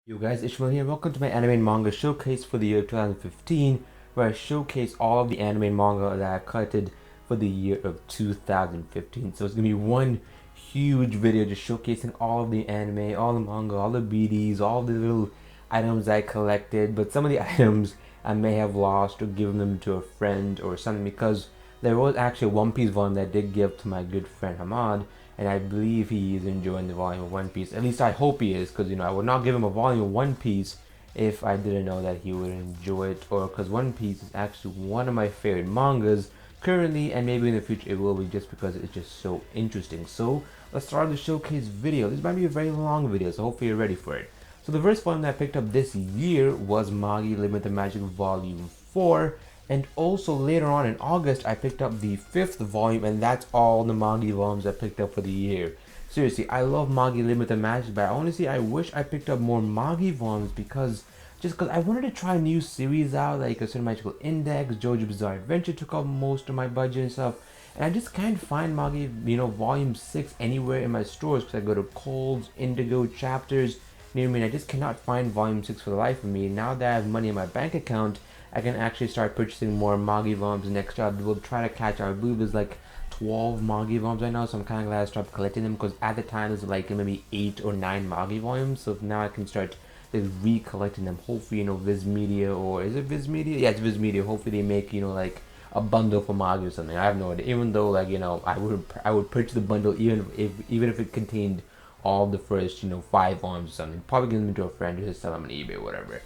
Yo guys, Ishmael here. Welcome to my anime and manga showcase for the year 2015, where I showcase all of the anime and manga that I collected for the year of 2015. So it's gonna be one huge video just showcasing all of the anime, all the manga, all the BDs, all the little items I collected. But some of the items I may have lost or given them to a friend or something, because there was actually a One Piece volume that I did give to my good friend Hamad, and I believe he is enjoying the volume of One Piece. At least I hope he is, because I would not give him a volume of One Piece if I didn't know that he would enjoy it, or because One Piece is actually one of my favorite mangas currently, and maybe in the future it will be, just because it's just so interesting. So let's start the showcase video. This might be a very long video, so hopefully you're ready for it. So the first volume that I picked up this year was Magi Limited Magic Volume 4. And also later on in August, I picked up the 5th volume, and that's all the Magi volumes I picked up for the year. Seriously, I love Magi Limited Magic, but honestly, I wish I picked up more Magi volumes, because I wanted to try new series out, like a Certain Magical Index, JoJo Bizarre Adventure took up most of my budget and stuff. And I just can't find Magi, volume 6 anywhere in my stores, because I go to Kohl's, Indigo, Chapters near me, and I just cannot find volume 6 for the life of me. Now that I have money in my bank account, I can actually start purchasing more Magi volumes next year. We'll try to catch, I believe there's like 12 Magi volumes right now, so I'm kind of glad I started collecting them, because at the time there's like maybe 8 or 9 Magi volumes, so now I can start recollecting them. Hopefully, Viz Media, or is it Viz Media? Yeah, it's Viz Media. Hopefully they make, like a bundle for Magi or something. I have no idea. Even though, like, I would purchase the bundle even if it contained all the first, 5 volumes or something. Probably give them to a friend who just sell them on eBay or whatever.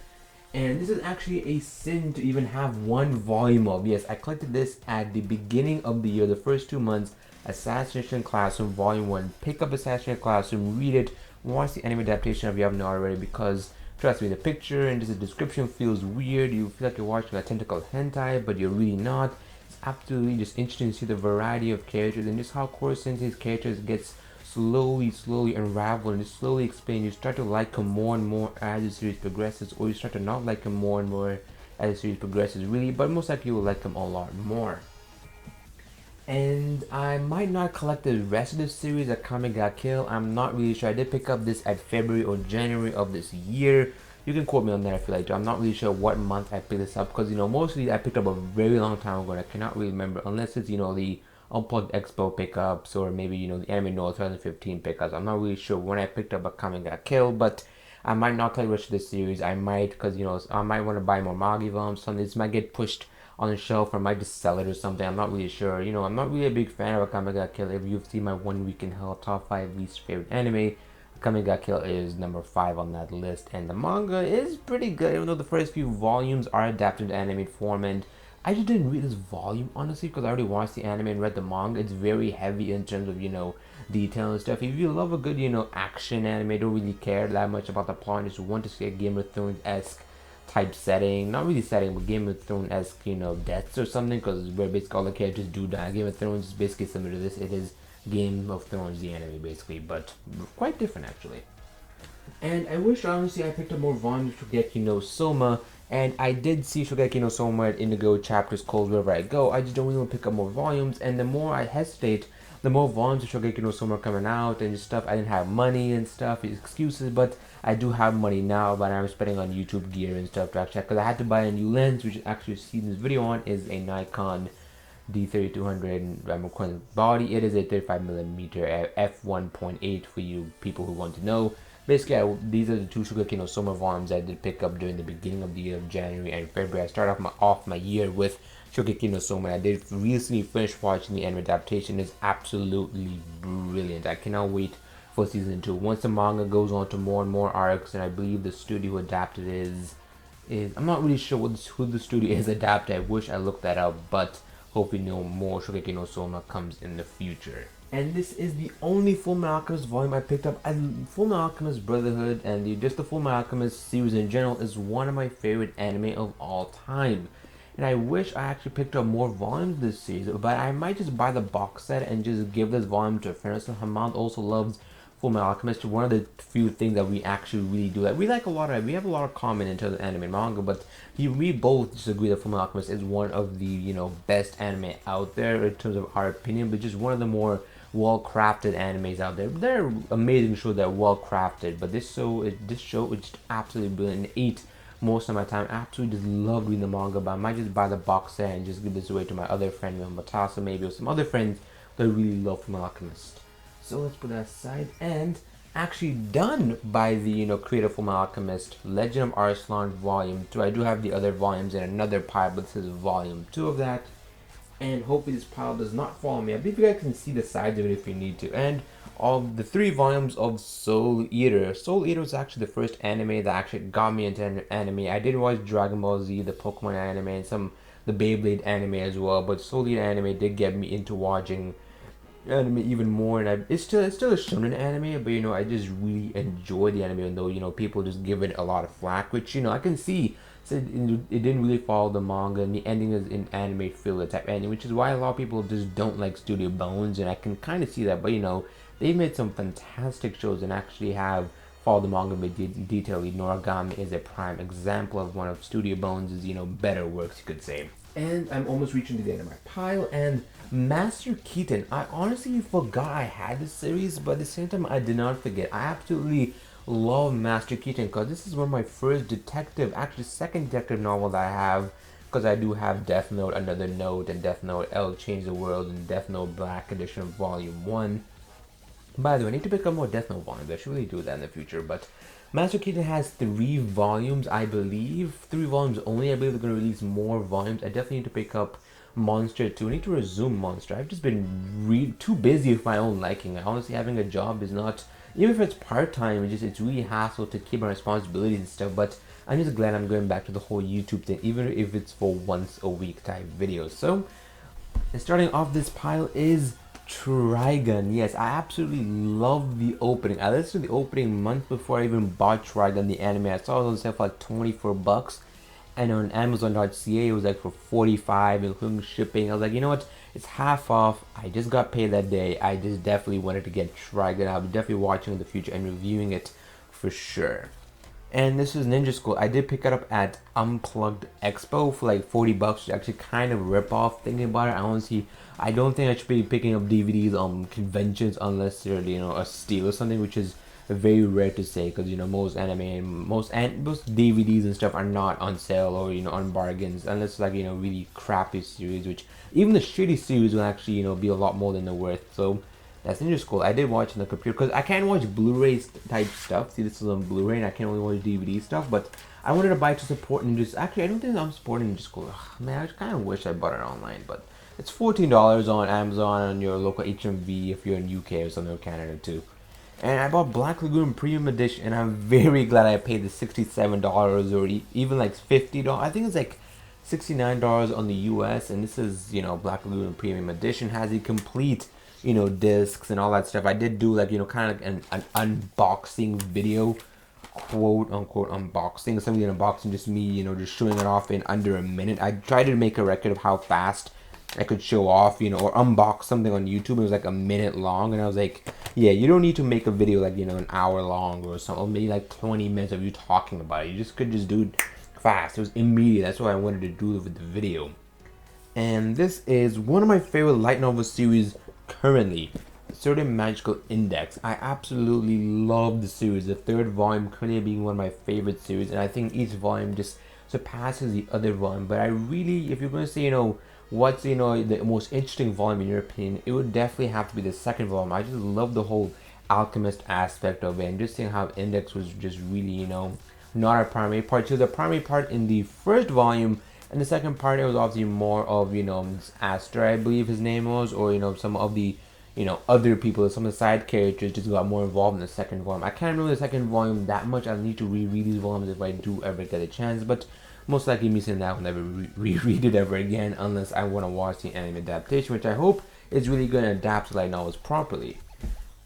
And this is actually a sin to even have one volume of. Yes, I collected this at the beginning of the year, the first 2 months. Assassination Classroom Volume 1. Pick up Assassination Classroom, read it, watch the anime adaptation if you haven't already, because trust me, the picture and just the description feels weird. You feel like you're watching a tentacle hentai, but you're really not. It's absolutely just interesting to see the variety of characters and just how Core Sensei's characters gets slowly unravel and just slowly explain. You start to like him more and more as the series progresses, or you start to not like him more and more as the series progresses, really, but most likely you will like him a lot more. And I might not collect the rest of the series at Comic Got Kill. I'm not really sure. I did pick up this at February or January of this year. You can quote me on that if you like to. I'm not really sure what month I picked this up, because mostly I picked up a very long time ago and I cannot really remember, unless it's the Unplugged Expo pickups, or maybe the Anime Noah 2015 pickups. I'm not really sure when I picked up a Comic Got Killed, but I might not collect the rest of this series. I might, because I might want to buy more Magi volumes. Something this might get pushed on the shelf, or I might just sell it or something. I'm not really sure. I'm not really a big fan of a Comic Got Killed. If you've seen my 1 Week in Hell top 5 least favorite anime, Comic Got Killed is number 5 on that list, and the manga is pretty good, even though the first few volumes are adapted to animated form. And I just didn't read this volume, honestly, because I already watched the anime and read the manga. It's very heavy in terms of, detail and stuff. If you love a good, action anime, don't really care that much about the plot, just want to see a Game of Thrones-esque type setting, not really setting, but Game of Thrones-esque, deaths or something, because where basically all the characters do die. Game of Thrones is basically similar to this. It is Game of Thrones, the anime, basically, but quite different, actually. And I wish, honestly, I picked up more volumes to Shogeki no Soma, and I did see Shogeki no Soma at Indigo, Chapters, Cold, wherever I go. I just don't really want to pick up more volumes, and the more I hesitate, the more volumes of Shogeki no Soma are coming out, and just stuff. I didn't have money and stuff, excuses, but I do have money now, but I'm spending on YouTube gear and stuff to actually, because I had to buy a new lens, which actually see this video on is a Nikon D3200 recording body. It is a 35mm f1.8 for you people who want to know. Basically, these are the 2 Shogeki no Soma volumes I did pick up during the beginning of the year of January and February. I started off my year with Shogeki no Soma. I did recently finish watching the anime adaptation. It's absolutely brilliant. I cannot wait for season 2. Once the manga goes on to more and more arcs, and I believe the studio who adapted is I'm not really sure who the studio is adapted. I wish I looked that up, but hopefully no more Shogeki no Soma comes in the future. And this is the only Fullmetal Alchemist volume I picked up. Fullmetal Alchemist Brotherhood and just the Fullmetal Alchemist series in general is one of my favorite anime of all time. And I wish I actually picked up more volumes this season, but I might just buy the box set and just give this volume to a friend. So Hamad also loves Fullmetal Alchemist. One of the few things that we actually really do. We like a lot of. We have a lot of common in terms of anime and manga, but we both just agree that Fullmetal Alchemist is one of the best anime out there in terms of our opinion, but just one of the more well-crafted animes out there. They're amazing shows that are well-crafted, but this show is just absolutely brilliant. It ate most of my time. I absolutely just love reading the manga, but I might just buy the box set and just give this away to my other friend, Matasa maybe, or some other friends that I really love from Alchemist. So let's put that aside. And actually done by the creator from Alchemist, Legend of Arslan Volume 2. I do have the other volumes in another pile, but this is Volume 2 of that. And hopefully this pile does not fall on me. I believe you guys can see the sides of it if you need to. And of the 3 volumes of Soul Eater. Soul Eater was actually the first anime that actually got me into anime. I did watch Dragon Ball Z, the Pokemon anime, and the Beyblade anime as well. But Soul Eater anime did get me into watching anime even more, and it's still a shonen anime, but I just really enjoy the anime, even though people just give it a lot of flack, which I can see. So it didn't really follow the manga, and the ending is in anime filler type ending, which is why a lot of people just don't like Studio Bones, and I can kind of see that. But they've made some fantastic shows and actually have followed the manga in detail. Noragami is a prime example of one of Studio Bones' better works, you could say. And I'm almost reaching to the end of my pile, and Master Keaton. I honestly forgot I had this series, but at the same time I did not forget. I absolutely love Master Keaton because this is one of my first detective, actually second detective novel that I have, because I do have Death Note, Another Note, and Death Note L Change the World, and Death Note Black Edition Volume 1. By the way, I need to pick up more Death Note volumes. I should really do that in the future, but Master Keaton has 3 volumes, I believe. 3 volumes only. I believe they're going to release more volumes. I definitely need to pick up Monster 2. I need to resume Monster. I've just been too busy with my own liking. Honestly, having a job is not, even if it's part-time, it's really hassle to keep my responsibilities and stuff, but I'm just glad I'm going back to the whole YouTube thing, even if it's for once a week type videos. So, and starting off this pile is Trigun. Yes, I absolutely love the opening. I listened to the opening months before I even bought Trigun, the anime. I saw it on sale for like 24 bucks. And on Amazon.ca it was like for 45, including shipping. I was like, you know what? It's half off. I just got paid that day. I just definitely wanted to get Trigun. I'll be definitely watching in the future and reviewing it for sure. And this is Ninja School. I did pick it up at Unplugged Expo for like 40 bucks, which is actually kind of a rip-off. Thinking about it, I don't think I should be picking up DVDs on conventions unless they're a steal or something, which is very rare to say, because most anime and most DVDs and stuff are not on sale or on bargains, unless like really crappy series, which even the shitty series will actually be a lot more than they're worth. So that's Ninja School. I did watch on the computer because I can't watch Blu-ray type stuff. See, this is on Blu-ray and I can't only watch DVD stuff, but I wanted to buy it to support Ninja. Actually, I don't think I'm supporting Ninja School. Ugh, man, I kind of wish I bought it online, but it's $14 on Amazon and your local HMV if you're in UK or something, or Canada too. And I bought Black Lagoon Premium Edition, and I'm very glad I paid the $67 or even like $50. I think it's like $69 on the US, and this is Black Lagoon Premium Edition, has a complete discs and all that stuff. I did do like kind of like an unboxing video, quote unquote unboxing, something unboxing, just me just showing it off in under a minute. I tried to make a record of how fast I could show off or unbox something on YouTube. It was like a minute long, and I was like, yeah, you don't need to make a video like an hour long or something, or maybe like 20 minutes of you talking about it. You could just do it fast. It was immediate. That's what I wanted to do with the video. And this is one of my favorite light novel series currently, Certain Magical Index. I absolutely love the series. The 3rd volume currently being one of my favorite series, and I think each volume just surpasses the other volume. But I really, if you're going to say what's the most interesting volume in your opinion, it would definitely have to be the 2nd volume. I just love the whole alchemist aspect of it, and just seeing how Index was just really not a primary part. So the primary part in the 1st volume, and the 2nd part it was obviously more of Aster, I believe his name was, or some of the other people, some of the side characters just got more involved in the 2nd volume. I can't remember the 2nd volume that much. I'll need to reread these volumes if I do ever get a chance, but most likely me saying that will never reread it ever again, unless I want to watch the anime adaptation, which I hope is really going to adapt to light novels properly.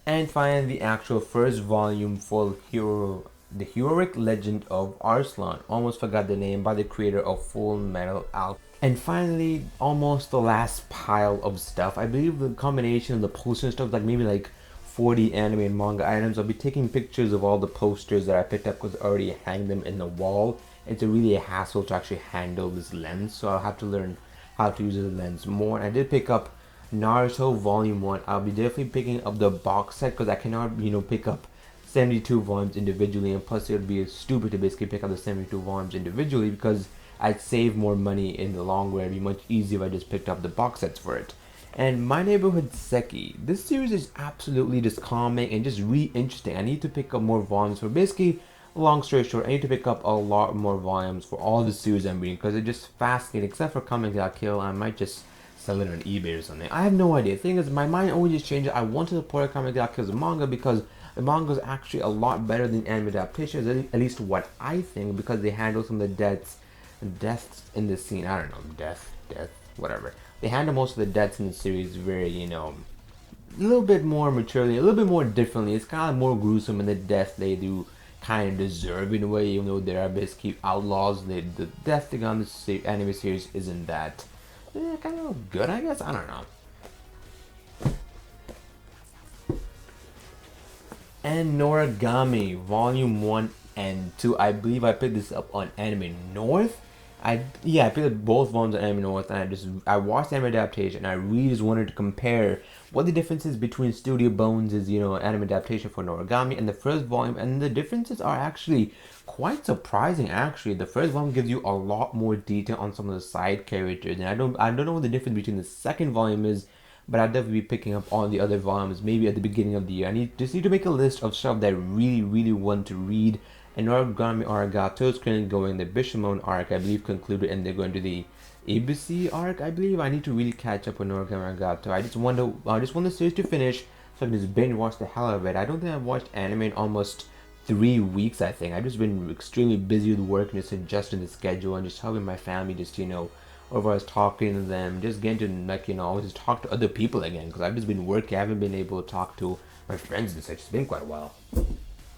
And finally, the actual 1st volume for the Heroic Legend of Arslan. Almost forgot the name, by the creator of Full Metal Alchemist. And finally, almost the last pile of stuff. I believe the combination of the poster and stuff, like maybe like 40 anime and manga items. I'll be taking pictures of all the posters that I picked up because I already hang them in the wall. It's really a hassle to actually handle this lens, so I'll have to learn how to use the lens more. And I did pick up Naruto Volume 1, I'll be definitely picking up the box set because I cannot, pick up 72 volumes individually, and plus it would be stupid to basically pick up the 72 volumes individually because I'd save more money in the long run. It'd be much easier if I just picked up the box sets for it. And My Neighborhood Seki, this series is absolutely just calming and just really interesting. I need to pick up more volumes for basically, long story short, I need to pick up a lot more volumes for all the series I'm reading because it's just fascinating. Except for Kamen Ga Kill, I might just sell it on eBay or something. I have no idea. The thing is, my mind always just changes. I want to support Kamen Ga Kill's manga because the manga is actually a lot better than anime adaptations, at least what I think, because they handle some of the deaths in the scene. I don't know, death, whatever. They handle most of the deaths in the series very, a little bit more maturely, a little bit more differently. It's kind of more gruesome in the death they do kind of deserve in a way, even though they are basically outlaws. The death thing on the anime series isn't that kind of good, I guess. I don't know. And Noragami Volume 1 and 2. I believe I picked this up on Anime North. I picked up both volumes on Anime North, and I watched the anime adaptation, and I really just wanted to compare what the differences between Studio Bones' anime adaptation for Noragami and the first volume, and the differences are actually quite surprising. Actually, the first volume gives you a lot more detail on some of the side characters, and I don't know what the difference between the second volume is, but I'll definitely be picking up all the other volumes maybe at the beginning of the year. I just need to make a list of stuff that I really want to read. And Noragami Arigato is currently going the Bishamon arc, I believe, concluded, and they're going to the ABC arc, I believe. I need to really catch up with Noragami Arigato. I just want the series to finish so I can just binge watch the hell out of it. I don't think I've watched anime in almost 3 weeks, I think. I've just been extremely busy with work and just adjusting the schedule and just helping my family just, over I was talking to them, just getting to, always just talk to other people again, because I've just been working. I haven't been able to talk to my friends and such. It's been quite a while.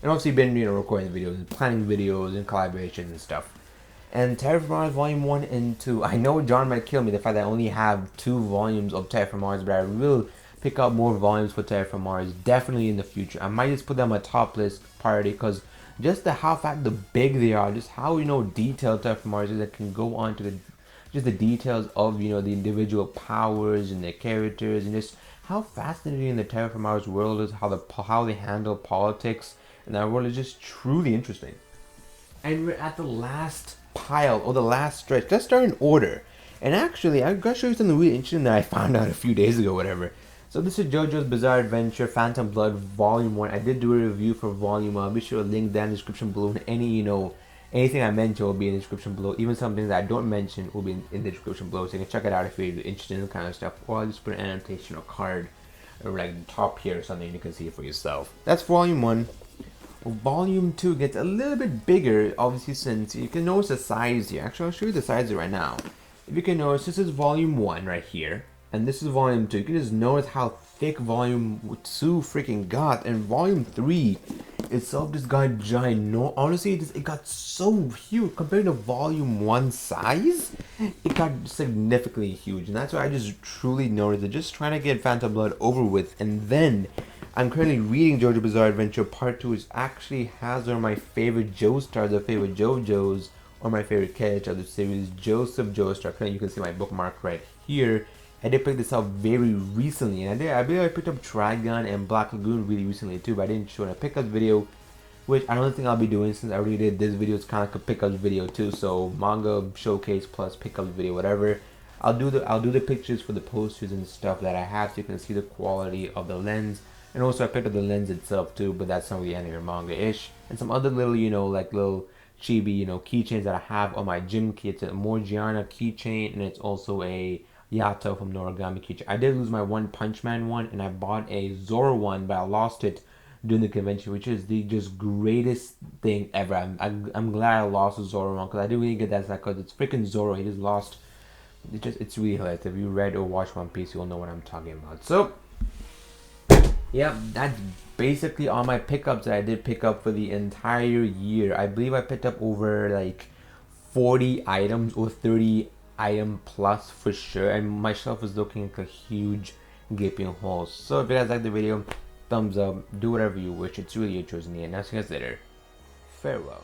And obviously been, recording videos and planning videos and collaborations and stuff. And Terror from Mars Volume 1 and 2. I know John might kill me, the fact that I only have 2 volumes of Terror from Mars, but I will pick up more volumes for Terror from Mars definitely in the future. I might just put them on my top list priority, because just the big they are, just how, detailed Terror from Mars is, that can go on to just the details of, the individual powers and their characters, and just how fascinating the Terror from Mars world is, how they handle politics. And that world is just truly interesting. And we're at the last pile, or the last stretch. Let's start in order. And actually, I'm going to show you something really interesting that I found out a few days ago, whatever. So this is JoJo's Bizarre Adventure Phantom Blood Volume 1. I did do a review for Volume 1. I'll be sure to link that in the description below. And anything I mention will be in the description below. Even something that I don't mention will be in the description below. So you can check it out if you're interested in that kind of stuff. Or I'll just put an annotation or card, or like top here or something, and you can see it for yourself. That's Volume 1. Volume 2 gets a little bit bigger, obviously, since you can notice the size here. Actually, I'll show you the size right now. If you can notice, this is Volume 1 right here, and this is Volume 2. You can just notice how thick Volume 2 freaking got, and Volume 3 itself just got giant. Honestly, it got so huge compared to Volume 1 size. It got significantly huge, and that's why I just truly noticed that just trying to get Phantom Blood over with, and then I'm currently reading JoJo Bizarre Adventure Part 2, which actually has one of my favorite Joestars, the favorite JoJos, or my favorite character of the series, Joseph Joestar. You can see my bookmark right here. I did pick this up very recently, and I believe I picked up Trigun and Black Lagoon really recently too, but I didn't show in a pickup video, which I don't think I'll be doing since I already did this video. It's kind of like a pickup video too, so manga showcase plus pickup video, whatever. I'll do the pictures for the posters and stuff that I have, so you can see the quality of the lens. And also I picked up the lens itself too, but that's not really anime or manga-ish. And some other little, like little chibi, keychains that I have on my gym key. It's a Morgiana keychain, and it's also a Yato from Noragami keychain. I did lose my One Punch Man one, and I bought a Zoro one, but I lost it during the convention, which is the just greatest thing ever. I'm glad I lost the Zoro one, because I didn't really get that, because it's freaking Zoro. He just lost. It's really hilarious. If you read or watched One Piece, you'll know what I'm talking about. So yep, that's basically all my pickups that I did pick up for the entire year. I believe I picked up over like 40 items or 30 item plus for sure, and my shelf is looking like a huge gaping hole. So if you guys like the video, thumbs up, do whatever you wish. It's really your choice in the end. I'll see you guys later. Farewell.